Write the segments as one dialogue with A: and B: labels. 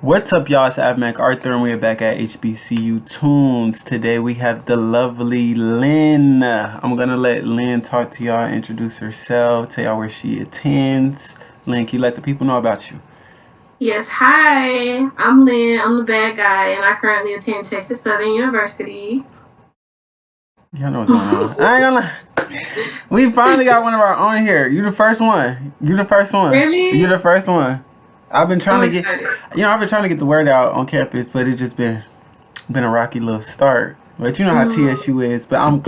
A: What's up, y'all? It's MacArthur, and we're back at HBCU Tunes. Today we have the lovely LYNN. I'm gonna let LYNN talk to y'all, introduce herself, tell y'all where she attends. LYNN, can you let the people know about you?
B: Yes, hi. I'm LYNN. I'm the bad guy, and I currently attend Texas Southern University.
A: Y'all know what's going on. I ain't gonna lie. We finally got one of our own here. You the first one.
B: Really?
A: You the first one. I've been trying
B: I'm
A: to get,
B: excited.
A: I've been trying to get the word out on campus, but it's just been a rocky little start. But you know how TSU is. But I'm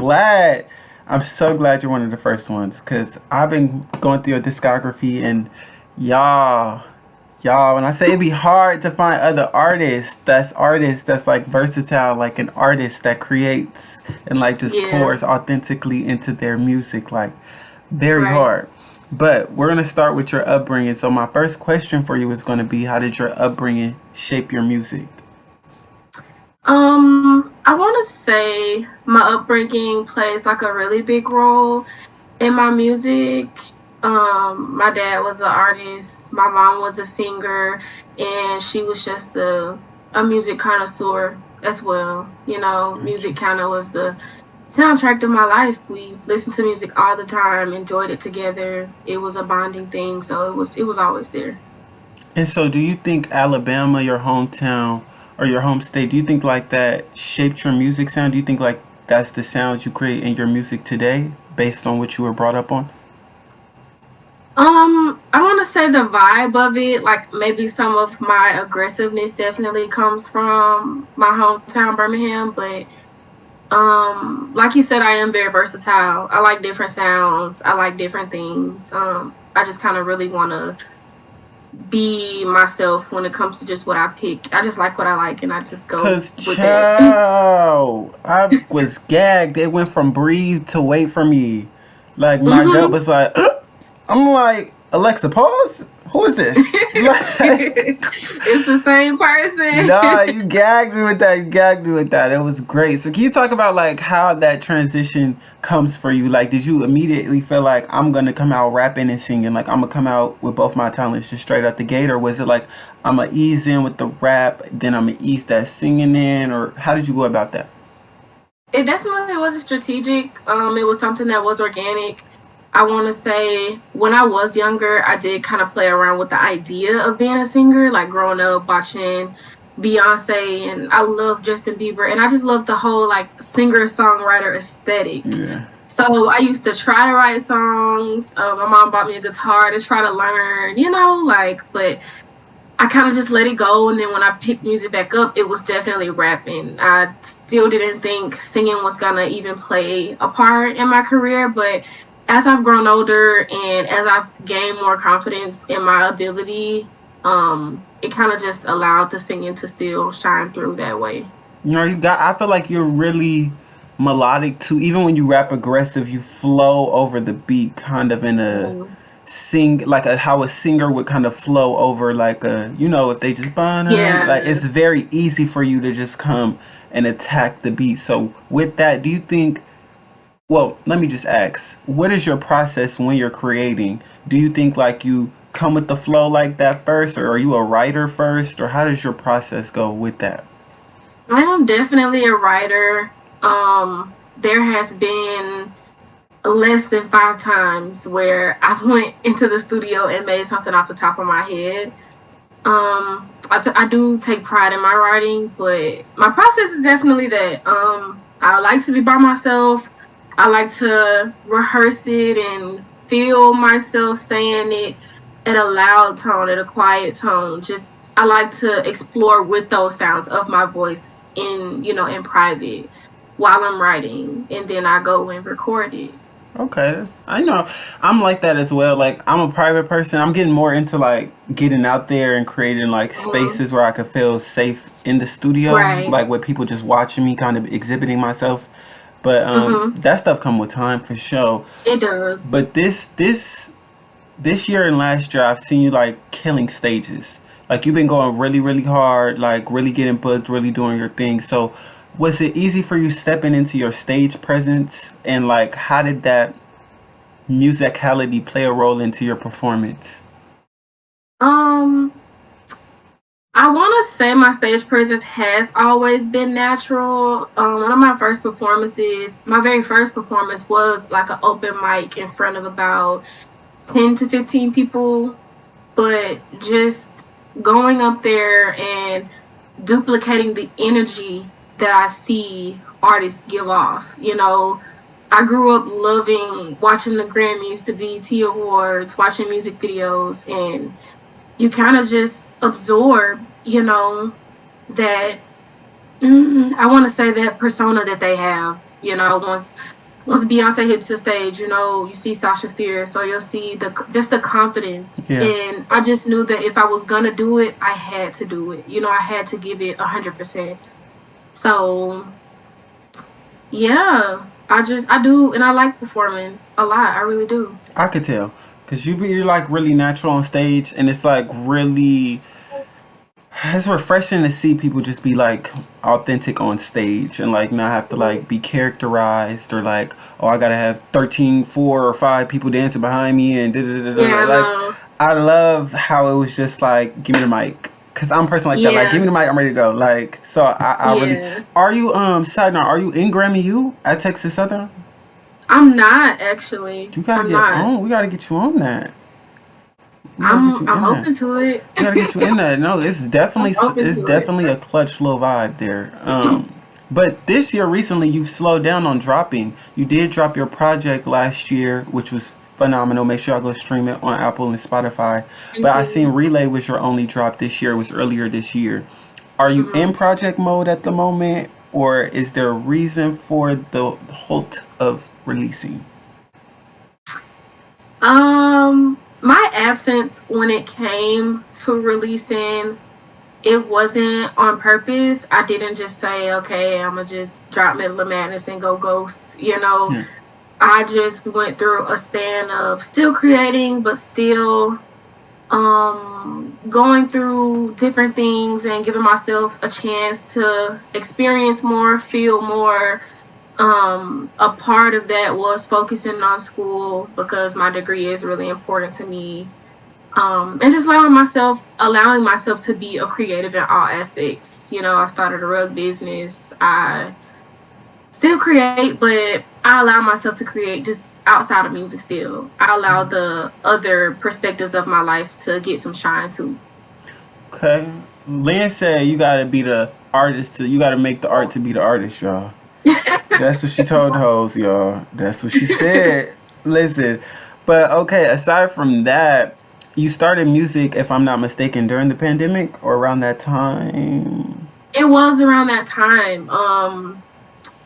A: so glad you're one of the first ones, because I've been going through your discography, and y'all, when I say it'd be hard to find other artists that's like versatile, like an artist that creates and like just
B: Yeah,
A: pours authentically into their music, like very
B: right.
A: hard. But we're going to start with your upbringing. So my first question for you is going to be, how did your upbringing shape your music?
B: I want to say my upbringing plays like a really big role in my music. My dad was an artist, my mom was a singer, and she was just a music connoisseur as well. You know, music kind of was the soundtrack to my life. We listened to music all the time, enjoyed it together. It was a bonding thing, so it was always there.
A: And so do you think Alabama, your hometown or your home state, do you think like that shaped your music sound? Do you think like that's the sounds you create in your music today based on what you were brought up on?
B: I want to say the vibe of it, like maybe some of my aggressiveness definitely comes from my hometown, Birmingham, but like you said, I am very versatile. I like different sounds. I like different things. I just kind of really want to be myself when it comes to just what I pick. I just like what I like, and I just go
A: Cause
B: with that.
A: chow, I was gagged. It went from breathe to wait for me. Like my gut
B: Hmm.
A: was like, I'm like, Alexa, pause. Who is this? Like,
B: It's the same
A: nah,
B: person.
A: you gagged me with that. You gagged me with that. It was great. So can you talk about like how that transition comes for you? Like, did you immediately feel like I'm gonna come out rapping and singing? Like I'm gonna come out with both my talents just straight out the gate, or was it like I'm gonna ease in with the rap, then I'm gonna ease that singing in, or how did you go about that?
B: It definitely wasn't strategic. It was something that was organic. I want to say when I was younger, I did kind of play around with the idea of being a singer, like growing up watching Beyonce, and I love Justin Bieber, and I just love the whole like singer songwriter aesthetic.
A: Yeah.
B: So I used to try to write songs. My mom bought me a guitar to try to learn, but I kind of just let it go. And then when I picked music back up, it was definitely rapping. I still didn't think singing was going to even play a part in my career. But as I've grown older and as I've gained more confidence in my ability, it kind of just allowed the singing to still shine through that way.
A: You know, I feel like you're really melodic too. Even when you rap aggressive, you flow over the beat, kind of in a
B: Mm.
A: sing like how a singer would kind of flow over like if they just like
B: Yeah.
A: it's very easy for you to just come and attack the beat. So with that, do you think? Well, let me just ask, what is your process when you're creating? Do you think like you come with the flow like that first, or are you a writer first, or how does your process go with that?
B: I am definitely a writer. There has been less than 5 times where I went into the studio and made something off the top of my head. I do take pride in my writing, but my process is definitely that. I like to be by myself. I like to rehearse it and feel myself saying it at a loud tone, at a quiet tone. Just I like to explore with those sounds of my voice in private while I'm writing, and then I go and record it.
A: Okay, I know I'm like that as well. Like I'm a private person. I'm getting more into like getting out there and creating like
B: Hmm.
A: spaces where I could feel safe in the studio,
B: Right.
A: like with people just watching me, kind of exhibiting myself. But
B: Hmm.
A: that stuff come with time for sure.
B: It does.
A: But this this year and last year, I've seen you like killing stages. Like you've been going really, really hard, like really getting booked, really doing your thing. So, was it easy for you stepping into your stage presence, and like how did that musicality play a role into your performance?
B: Um, I want to say my stage presence has always been natural. One of my very first performance was like an open mic in front of about 10 to 15 people, but just going up there and duplicating the energy that I see artists give off. I grew up loving watching the Grammys, the BET Awards, watching music videos, and you kind of just absorb, that I want to say that persona that they have. Once Beyonce hits the stage, you see Sasha Fierce, so you'll see the confidence,
A: Yeah.
B: and I just knew that if I was gonna do it, I had to do it. I had to give it 100%. So yeah, I do, and I like performing a lot. I really do.
A: I could tell because you're like really natural on stage, and it's like really it's refreshing to see people just be like authentic on stage and like not have to like be characterized or like, oh, I gotta have 13, 4 or 5 people dancing behind me and da da da da.
B: Yeah,
A: Like I love how it was just like give me the mic. Cause I'm a person like that. Like, give me the mic, I'm ready to go. Like, so I really. Are you side note? Are you in Grammy U at Texas Southern?
B: I'm not actually.
A: You gotta get on. We gotta get you on that.
B: I'm open to it.
A: We gotta get you in that. No, it's definitely a clutch little vibe there. But this year, recently, you've slowed down on dropping. You did drop your project last year, which was phenomenal. Make sure y'all go stream it on Apple and Spotify. But I seen Relay was your only drop this year. It was earlier this year. Are you in project mode at the moment, or is there a reason for the halt of releasing?
B: My absence when it came to releasing, it wasn't on purpose. I didn't just say, okay, I'm gonna just drop Middle of Madness and go ghost. I just went through a span of still creating, but still going through different things and giving myself a chance to experience more, feel more. A part of that was focusing on school because my degree is really important to me. And just allowing myself to be a creative in all aspects. I started a rug business. I still create, but I allow myself to create just outside of music still. I allow the other perspectives of my life to get some shine too.
A: Okay. Lynn said you gotta be the artist you gotta make the art to be the artist, y'all. That's what she told the hoes, y'all. That's what she said. Listen. But okay, aside from that, you started music, if I'm not mistaken, during the pandemic or around that time?
B: It was around that time.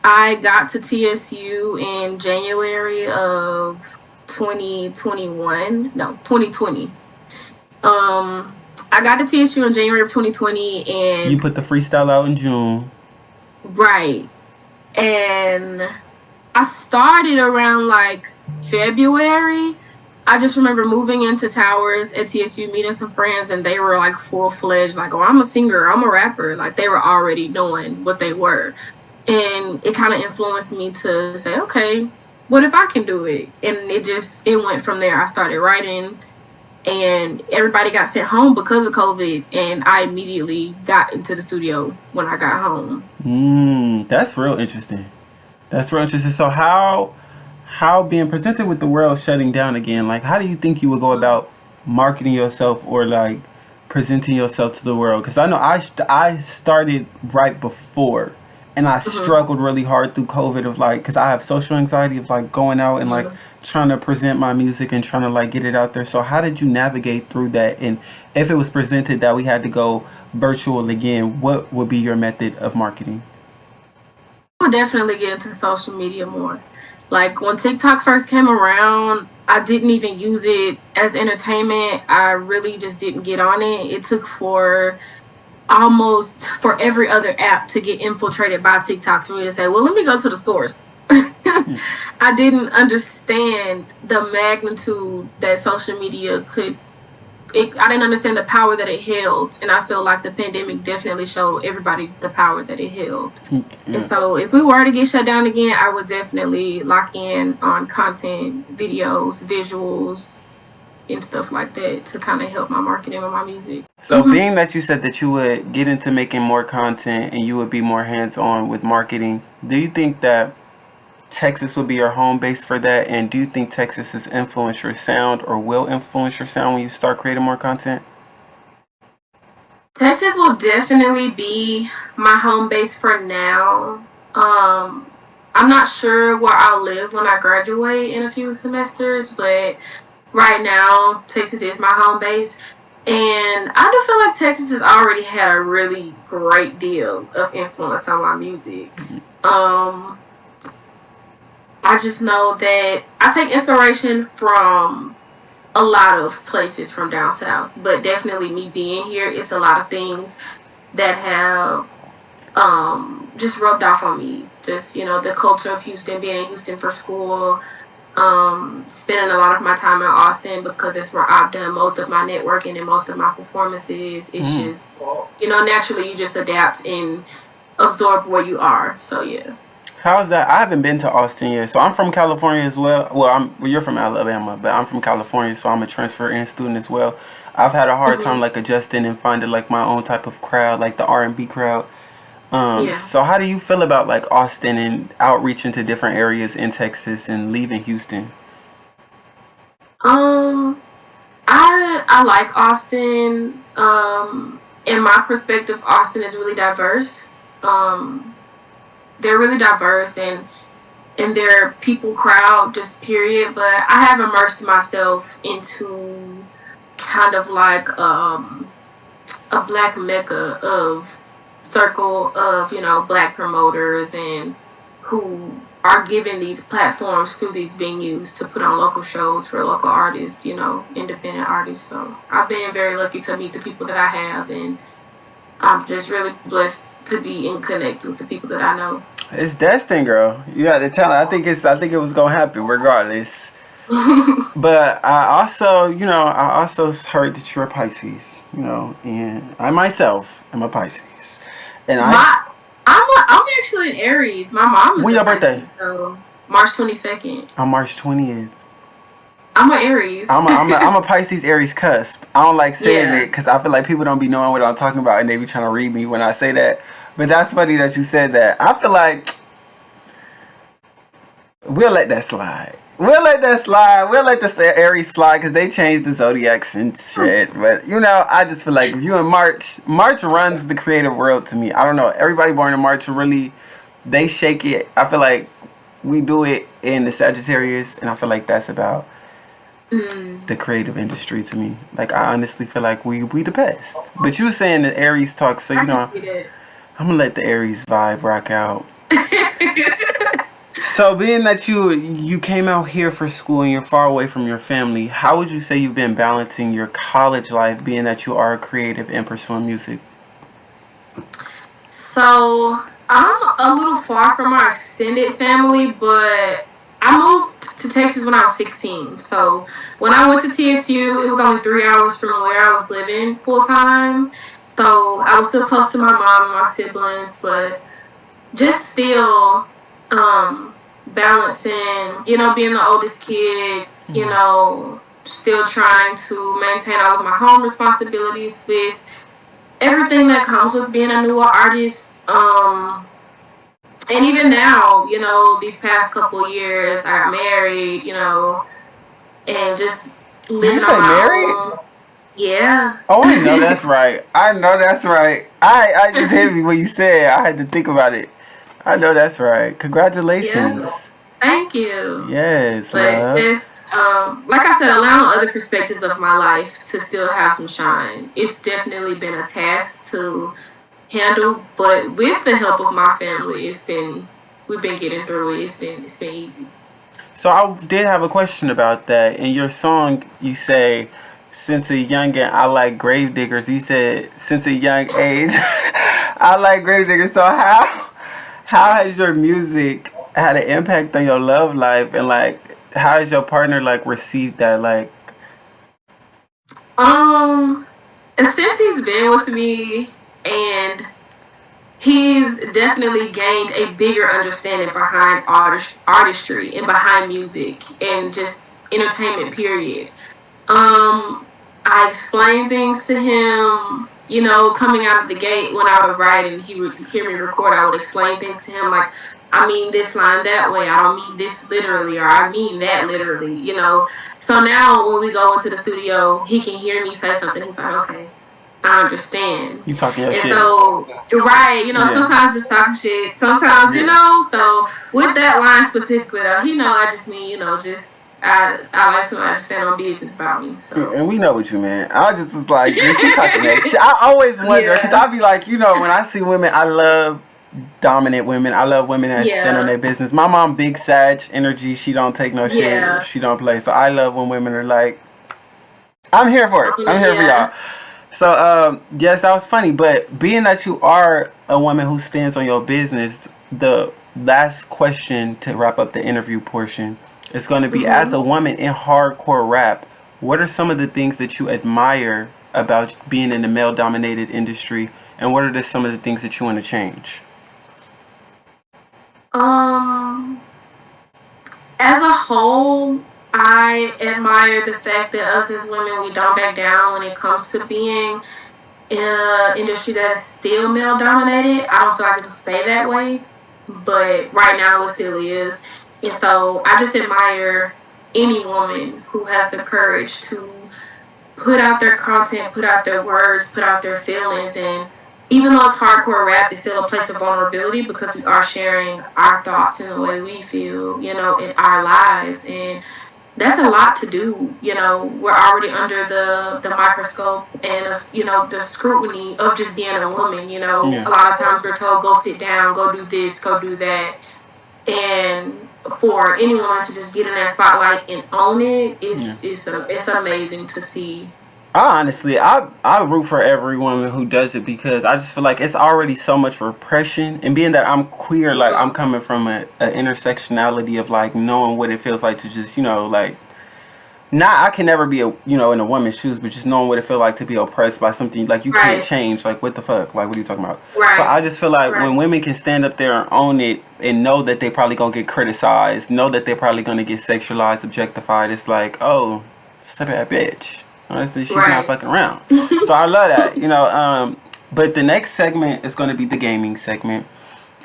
B: I got to TSU in January of 2021. No, 2020. I got to TSU in January of 2020, and
A: you put the freestyle out in June.
B: Right. And I started around like February. I just remember moving into Towers at TSU, meeting some friends, and they were like full-fledged, like, oh, I'm a singer, I'm a rapper. Like, they were already knowing what they were. And it kind of influenced me to say, okay, what if I can do it? And it went from there. I started writing, and everybody got sent home because of COVID, and I immediately got into the studio when I got home.
A: That's real interesting. So how being presented with the world shutting down again, like how do you think you would go about marketing yourself or like presenting yourself to the world? Because I know I started right before, and I struggled really hard through COVID of like, because I have social anxiety of like going out and like trying to present my music and trying to like get it out there. So how did you navigate through that? And if it was presented that we had to go virtual again, what would be your method of marketing?
B: I would definitely get into social media more. Like when TikTok first came around, I didn't even use it as entertainment. I really just didn't get on it. It took for every other app to get infiltrated by TikTok for me to say, well, let me go to the source. I didn't understand the magnitude that social media could. I didn't understand the power that it held, and I feel like the pandemic definitely showed everybody the power that it held. Yeah. And so, if we were to get shut down again, I would definitely lock in on content, videos, visuals, and stuff like that to kind of help my marketing with my music.
A: So being that you said that you would get into making more content and you would be more hands-on with marketing, do you think that Texas would be your home base for that? And do you think Texas has influenced your sound or will influence your sound when you start creating more content?
B: Texas will definitely be my home base for now. I'm not sure where I'll live when I graduate in a few semesters, but right now, Texas is my home base. And I do feel like Texas has already had a really great deal of influence on my music. I just know that I take inspiration from a lot of places from down south, but definitely me being here, it's a lot of things that have just rubbed off on me. Just, the culture of Houston, being in Houston for school, spending a lot of my time in Austin because that's where I've done most of my networking and most of my performances. It's just, naturally you just adapt and absorb where you are. So, yeah.
A: How's that? I haven't been to Austin yet. So I'm from California as well. Well, you're from Alabama, but I'm from California, so I'm a transfer-in student as well. I've had a hard time like adjusting and finding like my own type of crowd, like the R&B crowd. So how do you feel about like Austin and outreach into different areas in Texas and leaving Houston?
B: I like Austin. In my perspective, Austin is really diverse. They're really diverse and their people crowd, just period. But I have immersed myself into kind of like a black mecca of circle of, black promoters and who are given these platforms through these venues to put on local shows for local artists, independent artists. So I've been very lucky to meet the people that I have, and I'm just really blessed to be in connect with the people that I know.
A: It's destined, girl. You got the talent. I think it was gonna happen regardless. But I also heard that you're a Pisces, and I myself am a Pisces, and
B: I'm actually an Aries. My mom is
A: when your birthday?
B: Pisces, so March 22nd.
A: I'm March 20th.
B: I'm an Aries.
A: I'm a Pisces Aries cusp. I don't like saying it because I feel like people don't be knowing what I'm talking about and they be trying to read me when I say that. But that's funny that you said that. I feel like we'll let that slide. We'll let the Aries slide because they changed the zodiacs and shit. But I just feel like if you in March runs the creative world to me. I don't know. Everybody born in March really, they shake it. I feel like we do it in the Sagittarius, and I feel like that's about the creative industry to me. Like I honestly feel like we the best. But you saying the Aries talk, so I'm gonna let the Aries vibe rock out. So being that you came out here for school and you're far away from your family, how would you say you've been balancing your college life, being that you are creative and pursuing music?
B: So I'm a little far from my extended family, but I moved to Texas when I was 16. So when I went to TSU, it was only 3 hours from where I was living full time. So I was still close to my mom and my siblings, but just still balancing, being the oldest kid, still trying to maintain all of my home responsibilities with everything that comes with being a newer artist. And even now, these past couple years, I got married, and just living on my own. Yeah.
A: Oh, I know that's right. I just hit me when you said I had to think about it. I know that's right. Congratulations.
B: Yeah. Thank you.
A: Yes,
B: but just like I said, allowing other perspectives of my life to still have some shine. It's definitely been a task to handle, but with the help of my family, we've been getting through it. It's been easy.
A: So I did have a question about that. In your song, you say, "Since a youngin', I like grave diggers." You said, "Since a young age, I like grave diggers." So how has your music had an impact on your love life, and like how has your partner like received that? Like,
B: Um, since he's been with me, and he's definitely gained a bigger understanding behind artistry and behind music and just entertainment, period. I explained things to him, coming out of the gate when I would write and he would hear me record. I would explain things to him like, I mean this line that way, I don't mean this literally, or I mean that literally. So now when we go into the studio, he can hear me say something. He's like, okay, I understand.
A: you talking your
B: And
A: shit.
B: so, right, sometimes just talking shit. Sometimes, so with that line specifically, though, I just mean, just I like to understand on business about me. So,
A: And we know what you mean. I just was like, yeah, she talking that shit. I always wonder, because I be like, when I see women, I love dominant women. I love women that stand on their business. My mom, big Sag energy. She don't take no shit. She don't play. So I love when women are like, I'm here for it. I'm here for y'all. So, yes, that was funny. But being that you are a woman who stands on your business, the last question to wrap up the interview portion is going to be, as a woman in hardcore rap, what are some of the things that you admire about being in the male-dominated industry, and what are some of the things that you want to change?
B: As a whole, I admire the fact that us as women, we don't back down when it comes to being in an industry that is still male dominated. I don't feel like it'll stay that way, but right now it still is. And so I just admire any woman who has the courage to put out their content, put out their words, put out their feelings. And even though it's hardcore rap, it's still a place of vulnerability because we are sharing our thoughts and the way we feel, in our lives. And that's a lot to do. We're already under the microscope and, the scrutiny of just being a woman. A lot of times we're told, go sit down, go do this, go do that. And for anyone to just get in that spotlight and own it, it's amazing to see.
A: I root for every woman who does it, because I just feel like it's already so much repression, and being that I'm queer, like I'm coming from a intersectionality of like knowing what it feels like to just like, I can never be in a woman's shoes, but just knowing what it feels like to be oppressed by something like you can't change. Like, what the fuck? Like, what are you talking about?
B: Right.
A: So I just feel like when women can stand up there and own it and know that they probably gonna get criticized, know that they're probably gonna get sexualized, objectified, it's like, oh, step that bitch. Honestly, she's not fucking around. So I love that, But the next segment is gonna be the gaming segment,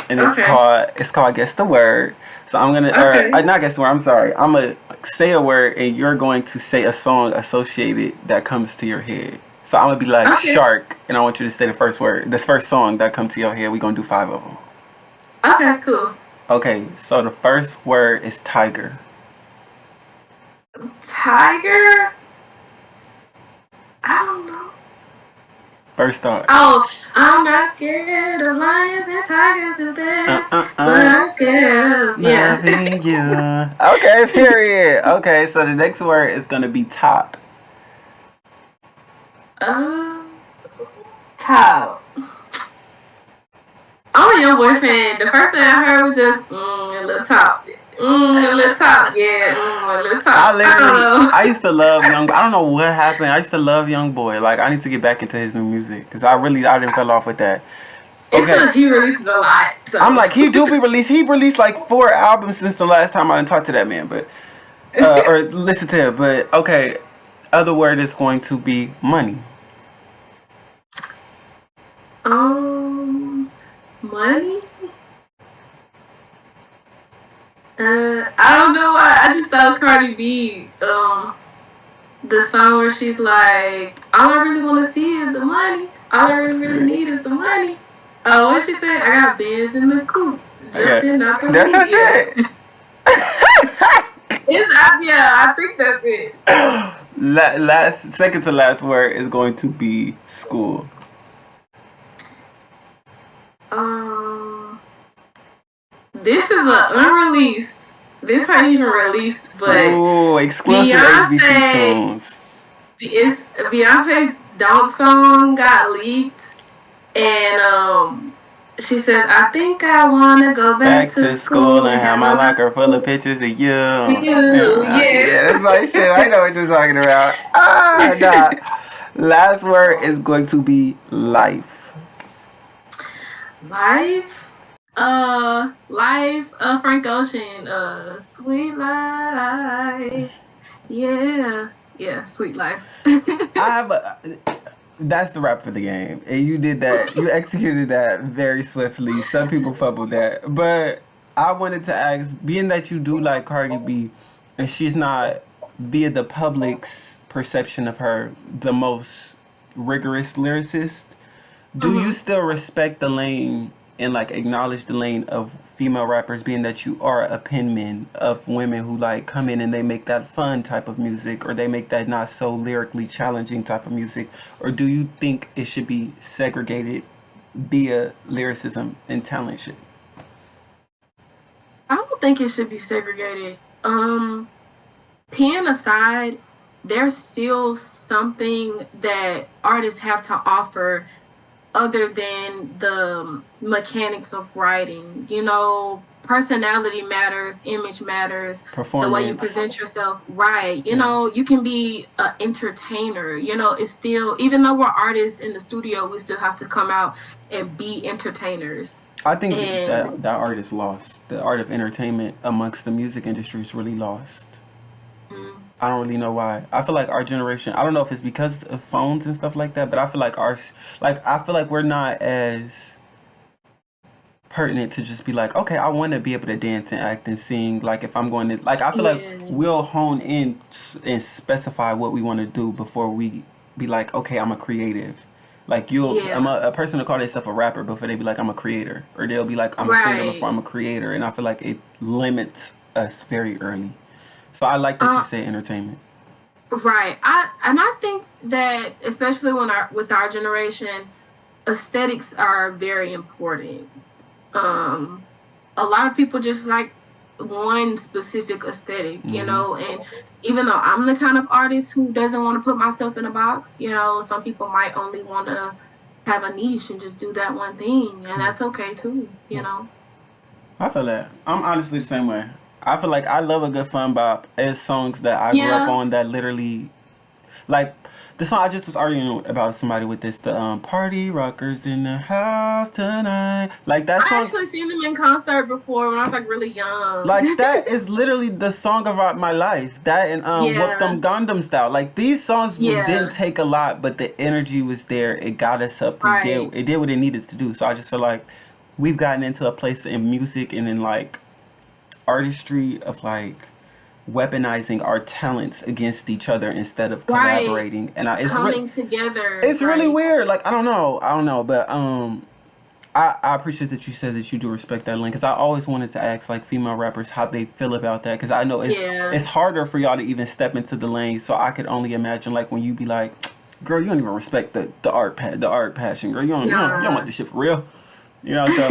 A: and it's called Guess the Word. So I'm gonna, not guess the word. I'm sorry. I'm gonna say a word, and you're going to say a song associated that comes to your head. So I'm gonna be like shark, and I want you to say the first word, this first song that comes to your head. We're gonna do 5 of them.
B: Okay, cool.
A: Okay, so the first word is tiger.
B: Tiger? I don't know.
A: First thought.
B: Oh, I'm not scared of lions and tigers and bears, but I'm scared of
A: loving you. Okay, period. Okay, so the next word is gonna be top.
B: Top. I'm a young boy fan. The first thing I heard was just a little top. A little top, a little top.
A: I used to love Young. I don't know what happened. I used to love Young Boy. Like, I need to get back into his new music, because I didn't fell off with that.
B: It's he releases a lot. So.
A: I'm like, he released like 4 albums since the last time I didn't talk to that man, but or listen to it. But okay, other word is going to be money.
B: Money. I don't know why. I just thought it was Cardi B. The song where she's like, all I really want to see is the money. All I really need is the money. Oh, what she say? I got Benz in the coupe. Jumping out the
A: That's her shit.
B: I think that's it.
A: Second to last word is going to be school.
B: This is an unreleased. This ain't even released, but
A: exclusive HBC tunes.
B: Beyonce's Donk song got leaked, and She says, I think I want to go back
A: Back
B: to
A: to
B: school
A: school
B: and
A: and have
B: have
A: my
B: my
A: locker full of
B: life.
A: pictures of you.
B: You,
A: Yeah,
B: yes.
A: that's my shit. I know what you're talking about. Nah. Last word is going to be life.
B: Life. Life. Frank Ocean. Sweet life. Yeah. Yeah, sweet life.
A: I have a. That's the rap for the game, and you did that. You executed that very swiftly. Some people fumbled that, but I wanted to ask, being that you do like Cardi B, and she's not, via the public's perception of her, the most rigorous lyricist. Do you
B: hmm
A: still respect the lane and like acknowledge the lane of female rappers, being that you are a penman of women who like come in and they make that fun type of music, or they make that not so lyrically challenging type of music? Or do you think it should be segregated via lyricism and talent shit?
B: I don't think it should be segregated. Pen aside, there's still something that artists have to offer other than the mechanics of writing. Personality matters, image matters, the way you
A: Performance.
B: present yourself, right?
A: Yeah.
B: You can be an entertainer. It's still, even though we're artists in the studio, we still have to come out and be entertainers.
A: I think
B: And
A: that art is lost. The art of entertainment amongst the music industry is really lost.
B: mm,
A: I don't really know why. I feel like our generation, I don't know if it's because of phones and stuff like that, but I feel like I feel like we're not as pertinent to just be like, okay, I want to be able to dance and act and sing. Like if I'm going to, like, I feel like
B: yeah,
A: we'll hone in and specify what we want to do before we be like, okay, I'm a creative. Like
B: yeah,
A: a person will call themselves a rapper before they be like, I'm a creator. Or they'll be like, I'm a singer before
B: right.
A: I'm a creator. And I feel like it limits us very early. So I like that you
B: Uh,
A: say entertainment.
B: right. I think that especially with our generation, aesthetics are very important. Um, a lot of people just like one specific aesthetic,
A: Hmm.
B: and even though I'm the kind of artist who doesn't want to put myself in a box, some people might only want to have a niche and just do that one thing, and
A: Yeah.
B: that's okay too,
A: Yeah. I feel that. I'm honestly the same way. I feel like I love a good fun bop. It's songs that I grew up
B: Yeah,
A: on that literally, like, the song I just was arguing about somebody with this, the party rockers in the house tonight. Like that
B: I
A: song,
B: actually seen them in concert before when I was like really young.
A: like that is literally the song about my life. That and Whoop
B: Yeah,
A: Them Gundam Style. Like these songs didn't
B: yeah,
A: take a lot, but the energy was there. It got us up.
B: right.
A: It did what it needed to do. So I just feel like we've gotten into a place in music and in like artistry of like weaponizing our talents against each other instead of
B: Right.
A: collaborating. And
B: Coming together,
A: it's really
B: right.
A: weird. Like I don't know, but I appreciate that you said that you do respect that lane, because I always wanted to ask like female rappers how they feel about that, because I know
B: Yeah.
A: it's harder for y'all to even step into the lane. So I could only imagine like when you be like, girl, you don't even respect the art passion, girl. You don't want
B: Nah.
A: this shit for real, you know. So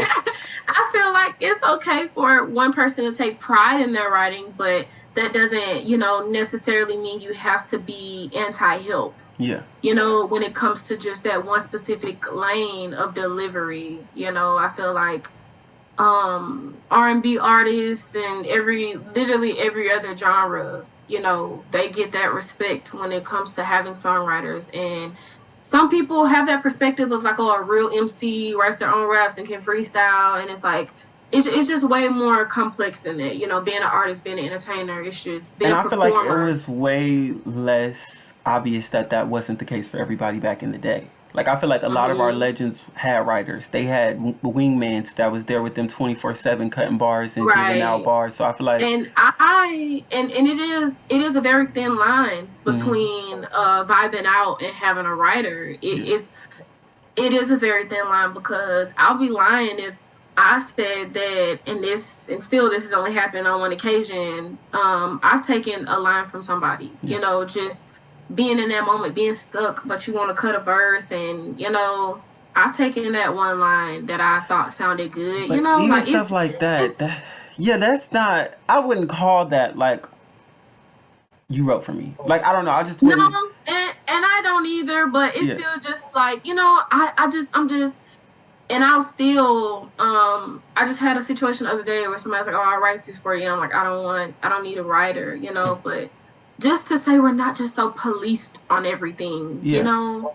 B: I feel like it's okay for one person to take pride in their writing, but that doesn't, necessarily mean you have to be anti-help.
A: yeah,
B: When it comes to just that one specific lane of delivery, I feel like R&B artists and literally every other genre, they get that respect when it comes to having songwriters. And some people have that perspective of like, oh, a real MC writes their own raps and can freestyle, and it's like it's just way more complex than that. Being an artist, being an entertainer, it's just being
A: and
B: a
A: I feel like it
B: performer.
A: was way less obvious that that wasn't the case for everybody back in the day. Like I feel like a lot of our
B: hmm
A: legends had writers. They had wingmans that was there with them 24/7 cutting bars and giving out
B: Right.
A: bars. So I feel like
B: And and it is a very thin line
A: mm,
B: between vibing out and having a writer.
A: yeah.
B: It is a very thin line, because I'll be lying if I said that, and still this has only happened on one occasion. I've taken a line from somebody,
A: Yeah.
B: just being in that moment, being stuck, but you want to cut a verse, and I've taken that one line that I thought sounded good.
A: But even
B: Like
A: stuff
B: it's
A: like that,
B: it's
A: that yeah, that's not. I wouldn't call that like you wrote for me. Like I don't know. I just
B: no,
A: wouldn't.
B: and I don't either, but it's
A: Yeah.
B: still just like, I'm just and I'll still, I just had a situation the other day where somebody's like, oh, I'll write this for you. And I'm like, I don't need a writer, you know, but just to say we're not just so policed on everything, you know,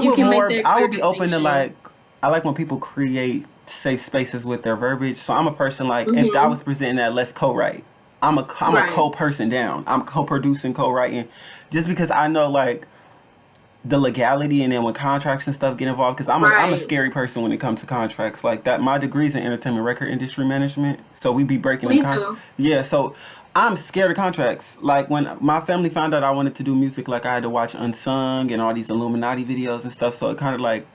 B: you can make that
A: I
B: clear
A: would be open to
B: distinction.
A: like, I like when people create safe spaces with their verbiage. So I'm a person like, if I
B: Mm-hmm.
A: was presenting that, let's co-write. I'm a
B: Right.
A: co-person down. I'm co-producing, co-writing, just because I know like the legality and then when contracts and stuff get involved. Because I'm a
B: Right.
A: scary person when it comes to contracts like that. My degree's in entertainment record industry management, so we be breaking them
B: Me too.
A: yeah. So I'm scared of contracts. Like when my family found out I wanted to do music, like I had to watch Unsung and all these Illuminati videos and stuff. So it kind of like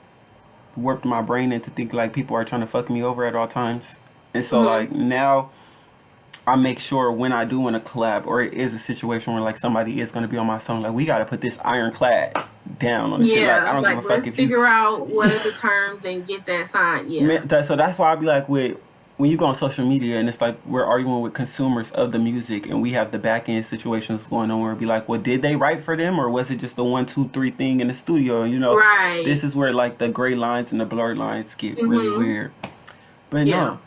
A: warped my brain into think like people are trying to fuck me over at all times. And so
B: Mm-hmm.
A: like now I make sure when I do want to collab or it is a situation where like somebody is going to be on my song, like we got to put this ironclad down on the shit. Like I
B: Yeah.
A: don't give a
B: Like,
A: fuck
B: let's
A: if you
B: figure out what are the terms and get that signed. Yeah.
A: so that's why I be like with when you go on social media and it's like we're arguing with consumers of the music and we have the back end situations going on where it'd be like, well, did they write for them or was it just the 1, 2, 3 thing in the studio? And you know,
B: Right.
A: this is where like the gray lines and the blurred lines get really
B: Mm-hmm.
A: weird. But
B: Yeah.
A: no,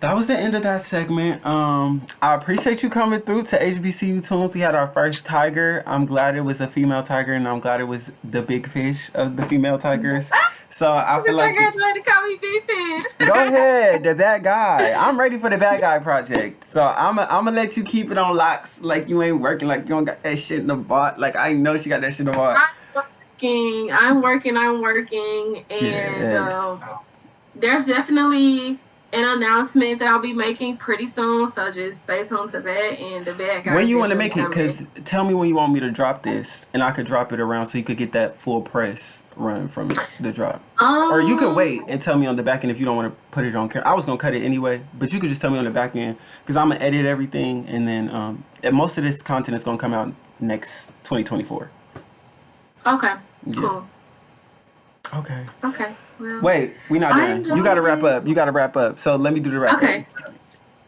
A: that was the end of that segment. I appreciate you coming through to HBCU Tunes. We had our first tiger. I'm glad it was a female tiger, and I'm glad it was the big fish of the female tigers. So I feel
B: Because I
A: like
B: graduated to call me Big Fish.
A: go ahead, the bad guy. I'm ready for the bad guy project. So I'm gonna let you keep it on locks, like you ain't working, like you don't got that shit in the bot. Like I know she got that shit in the bot.
B: I'm working, and
A: Yes.
B: there's definitely an announcement that I'll be making pretty soon. So just stay tuned to that, and the bad
A: When
B: guy's
A: you want to
B: definitely
A: make it,
B: coming.
A: cause tell me when you want me to drop this, and I could drop it around so you could get that full press run from the drop. Or you could
B: Um,
A: wait and tell me on the back end if you don't want to put it on camera. I was gonna cut it anyway, but you could just tell me on the back end because I'm gonna edit everything, and then and most of this content is gonna come out next 2024.
B: okay,
A: Yeah.
B: cool.
A: Okay.
B: Okay, well,
A: Wait, we not
B: I
A: done. You gotta
B: enjoyed
A: wrap
B: it.
A: up. You gotta wrap up. So let me do the wrap up.
B: Okay,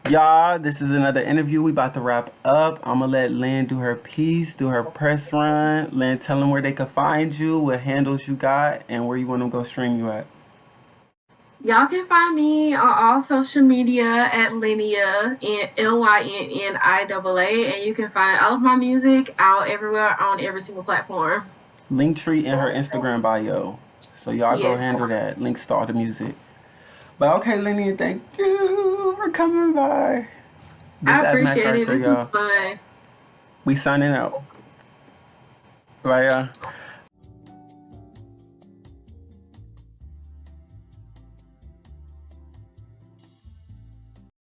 A: Y'all, this is another interview. We about to wrap up. I'm gonna let Lynn do her piece, do her press run. Lynn, tell them where they can find you, what handles you got, and where you want them to go stream you at.
B: y'all can find me on all social media at Linnea, LYNNIAA, and you can find all of my music out everywhere on every single platform.
A: Linktree in her Instagram bio. So y'all go
B: Yes,
A: handle that. Links to all the music. But okay, Lenny, thank you for coming by. This
B: I
A: at
B: appreciate it.
A: MacArthur,
B: This was
A: y'all.
B: fun.
A: We signing out. Right,